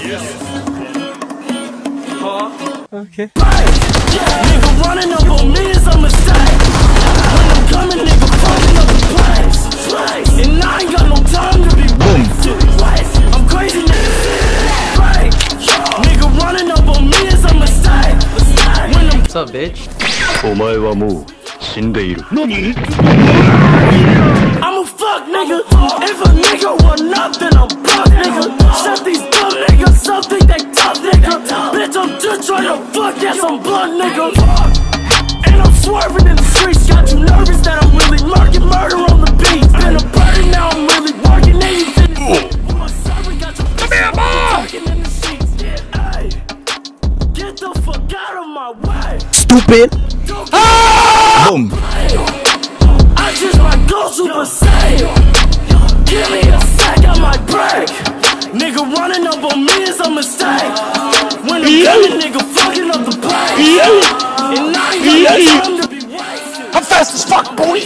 Yes. Okay. Nigga running up on me is a mistake. When I'm coming, nigga fucking up the place. And I ain't got no time to be wasted. I'm crazy, nigga. Nigga running up on me is a mistake. What's up, bitch? I'm a fuck nigga. If a nigga run up, then I'm buck nigga. Shut these dumb niggas up, think they tough nigga. Bitch, I'm just trying to fuck, yes, I'm blunt nigga. And I'm swerving in the streets. Got you nervous that I'm really murking murder on the beat. Been a burden, now I'm really working anything. Come here, boy! Get the fuck out of my way. Stupid. Boom. I just might go Super Saiyan. Give me a sec, I might break. Nigga running up on me is a mistake. When I'm coming, nigga fucking up the place. And I ain't got no time to be wasted. I'm fast as fuck, boy.